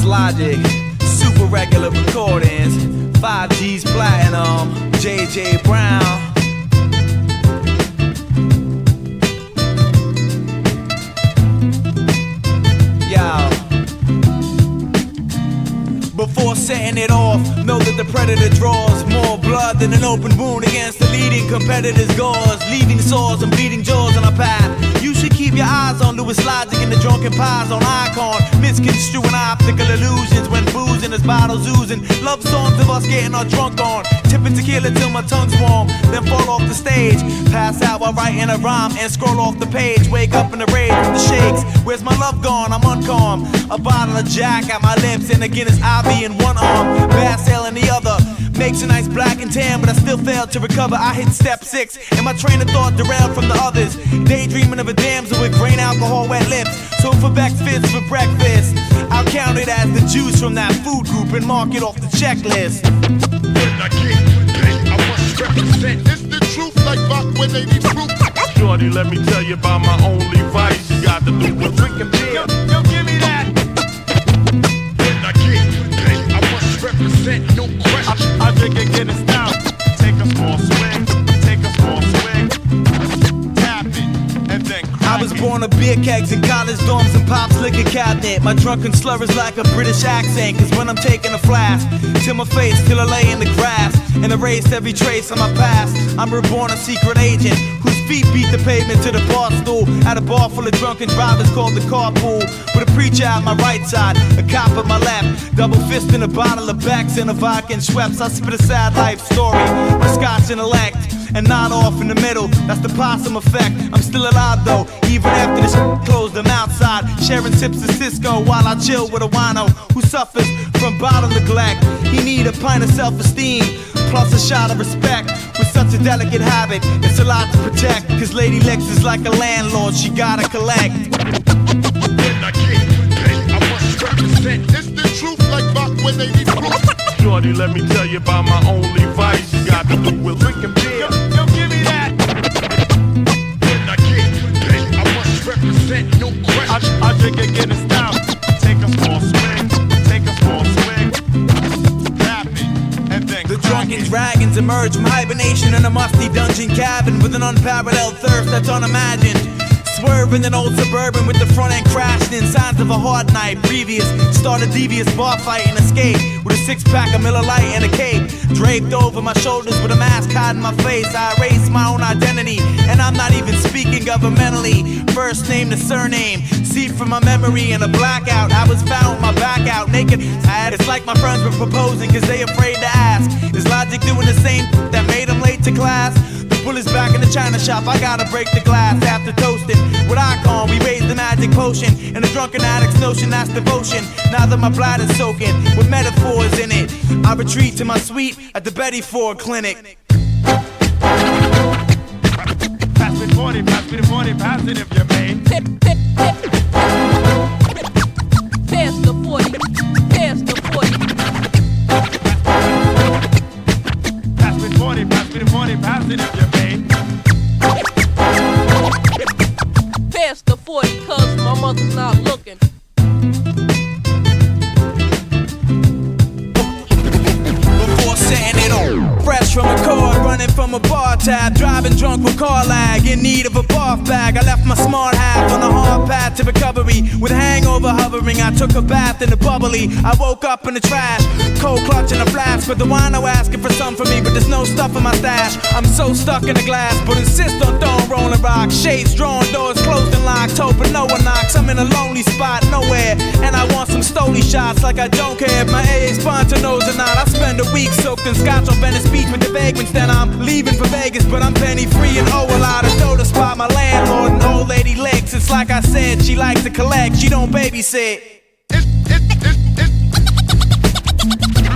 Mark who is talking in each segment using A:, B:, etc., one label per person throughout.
A: Box Logic, super regular recordings, 5G's Platinum, JJ Brown. Before setting it off, know that the predator draws more blood than an open wound against the leading competitor's gauze, leaving sores and bleeding jaws on our path. You should keep your eyes on Lewis Logic and the drunken pies on Icon, misconstruing optical illusions when boozing as bottles oozing. Love songs of us getting our drunk on, tipping tequila till my tongue's warm, then fall off the stage, pass out while writing a rhyme and scroll off the page. Wake up in the rage with the shakes. Where's my love gone? I'm uncalm. A bottle of Jack at my lips and a Guinness IV in one arm, bass sail in the other. Makes a nice black and tan, but I still failed to recover. I hit step 6, and my train of thought derailed from the others. Daydreaming of a damsel with grain alcohol wet lips. So for Beck's Fizz for breakfast, I'll count it as the juice from that food group and mark it off the checklist.
B: When I get paid, I must represent. It's the truth like back when they be proof.
C: Shorty, let me tell you about my only vice. You got to do with drinking beer.
A: Yo, give me that.
B: When I get paid, I must represent, no question.
C: I drink and get it down. Take a small swing, take a small swing. Tap it, and then crack
A: I was born of beer kegs in college dorms and Pop's liquor cabinet. My drunken slur is like a British accent, cause when I'm taking a flask to my face till I lay in the grass and erase every trace of my past, I'm reborn a secret agent whose feet beat the pavement to the bar stool at a bar full of drunken drivers called the carpool, with a preacher at my right side, a cop at my left, double fisting a bottle of Beck's and a vodka and Schweppes. I spit a sad life story with Scotch intellect and nod off in the middle. That's the possum effect. I'm still alive though, even after this closed. I'm outside sharing sips of Cisco while I chill with a wino who suffers from bottle neglect. He need a pint of self-esteem plus a shot of respect. With such a delicate habit, it's a lot to protect, cause Lady Lex is like a landlord, she gotta collect.
B: When I get paid, I must represent. It's the truth like back when they be proof.
C: Shorty, let me tell you about my only vice. You got to do with drinking beer.
A: Yo, give me that.
B: When I get paid, I must represent, no question.
C: I drink and get it down. Take a small swing, take a small swing. Tap it, and then
A: The
C: crack
A: drunken
C: it.
A: dragons emerge from hibernation in a musty dungeon cabin with an unparalleled thirst that's unimagined. Swerving an old Suburban with the front end crashing in, signs of a hard night previous. Start a devious bar fight and escape with a 6-pack of Miller Lite and a cape draped over my shoulders with a mask hiding my face. I erase my own identity, and I'm not even speaking governmentally. First name to surname, see from my memory in a blackout. I was found with my back out, naked. It's like my friends were proposing cause they afraid to ask. Is Logic doing the same that made them late to class? The bullet's back in the china shop, I gotta break the glass after toasting. With Icon, we raised the magic potion, and the drunken addict's notion, that's devotion. Now that my bladder's soaking with metaphors in it, I retreat to my suite at the Betty Ford Clinic.
C: Pass me the 40, pass me the 40, pass it if you may.
D: Pass the 40, pass the 40.
C: Pass me the 40, pass me the 40, pass it if you may.
D: Pass the 40, cause my mother's not looking.
A: Before setting it on, fresh from a car, running from a bar tab, driving drunk with car lag, in need of a bath bag. I left my smart half on a hard path to recovery, with hangover hovering. I took a bath in the bubbly. I woke up in the trash, cold clutching a flask, but the wino asking for some for me, but there's no stuff in my stash. I'm so stuck in the glass, but insist on throwing rolling rocks. Shades drawn, doors closed and locked, hoping no one knocks. I'm in a lonely spot, nowhere, and I want some stoli shots. Like I don't care if my AA sponsor knows or not. I spend a week soaked in scotch on Venice Beach with the vagrants. Then I'm leaving for Vegas, but I'm penny free and owe a lot. I throw the spot my landlord and old lady Lex. It's like I said, she likes to collect, she don't babysit.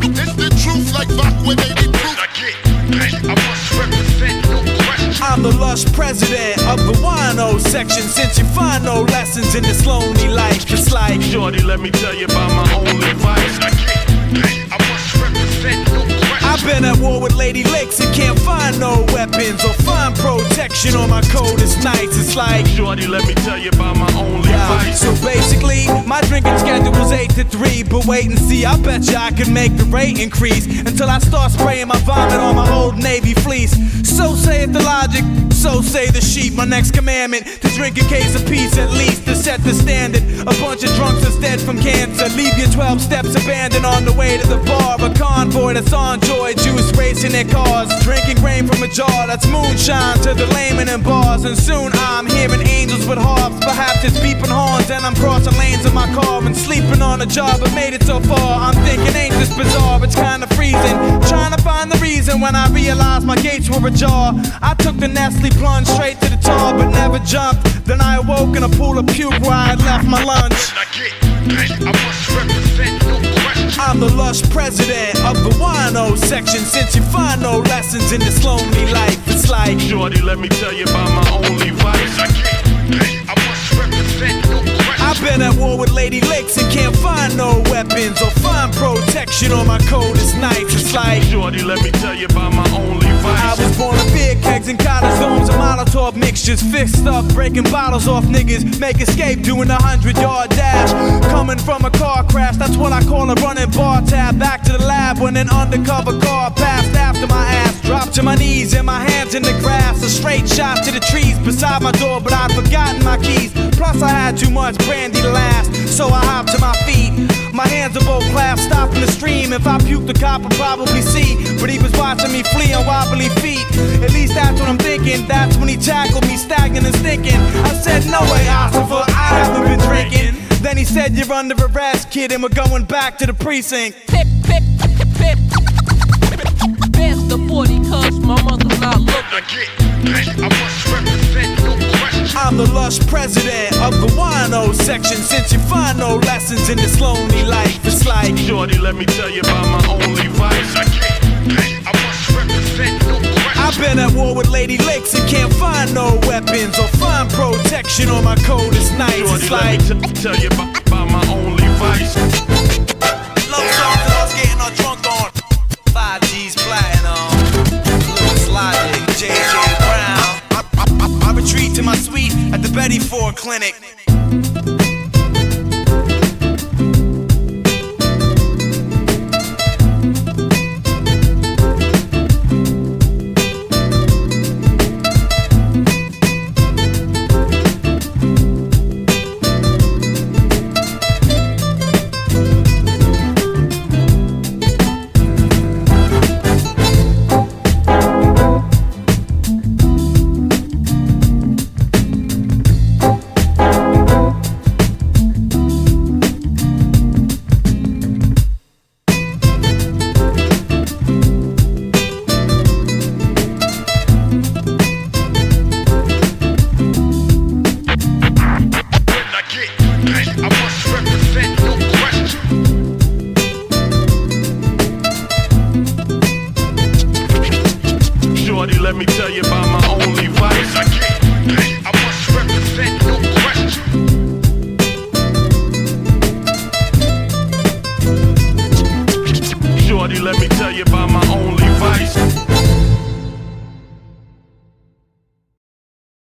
B: It's the truth like back when they be proof. When I get paid, I must represent, no question.
A: I'm the lush president of the wino section. Since you find no lessons in this lonely life, it's like
C: Shorty, let me tell you about my only vice.
B: When I get paid, I must represent, no question.
A: I've been at war with Lady Licks and can't find no weapons or find protection on my coldest nights. It's like,
C: shorty, let me tell you about my only vice.
A: so basically, my drinking schedule was 8 to 3. But wait and see, I bet you I could make the rate increase until I start spraying my vomit on my old Navy fleece. So saith the logic, so say the sheep. My next commandment, to drink a case of peace at least, to set the standard. A bunch of drunks instead from cancer. Leave your 12 steps abandoned on the way to the bar. A convoy that's on joy juice racing their cars. Drinking rain from a jar that's moonshine to the layman in bars. And soon I'm hearing angels with harps. Perhaps it's beeping horns and I'm crossing lanes in my car and sleeping on a job. But made it so far, I'm thinking ain't this bizarre? It's kinda freezing, trying to find the reason when I realized my gates were ajar. I took the Nestle plunge straight to the tar but never jumped. Then I awoke in a pool of puke where I had left my lunch.
B: I get paid, I must represent, no question.
A: I'm the lush president of the wino section. Since you find no lessons in this lonely life, it's like,
C: Shorty, let me tell you about my only vice.
B: I get paid, I must represent, no question.
A: I've been at war with Lady Licks and can't find no weapons or find protection on my coldest nights. It's like,
C: shorty, let me tell you about my only vice.
A: I was born in beer kegs and college dorms and Molotov mixtures. Fixed up, breaking bottles off niggas. Make escape doing a 100-yard dash. Coming from a car crash, that's what I call a running bar tab. Back to the lab when an undercover car passed after my ass. Dropped to my knees and my hands in the grass. A straight shot to the trees beside my door, but I'd forgotten my keys. Plus I had too much brandy to last, so I hopped to my feet. My hands are both clasped, stopping the stream. If I puke, the cop would probably see. But he was watching me flee on wobbly feet. At least that's what I'm thinking. That's when he tackled me, stagnant and stinking. I said, no way, Ossifer, I haven't been drinking. Then he said, you're under arrest, kid, and we're going back to the precinct.
D: Pip, pip, pip. Pass the 40 cause my mother's not looking.
B: I get paid, I must represent, no question.
A: I'm the lush president of the wino section. Since you find no lessons in this lonely life, it's like,
C: Shorty, let me tell you about my only vice.
B: I get paid, I must represent, no question.
A: I've been at war with Lady Licks and can't find no weapons or find protection on my coldest nights.
C: Shorty,
A: It's
C: let
A: like,
C: me tell you about my only vice.
A: love songs that I was getting all drunk on. 5G's platinum, Lewis Logic, JJ Brown. I retreat to my suite at the Betty Ford Clinic.
C: Let me tell you about my only vice.
B: I get paid, I must represent, no question.
C: Shorty, let me tell you about my only vice.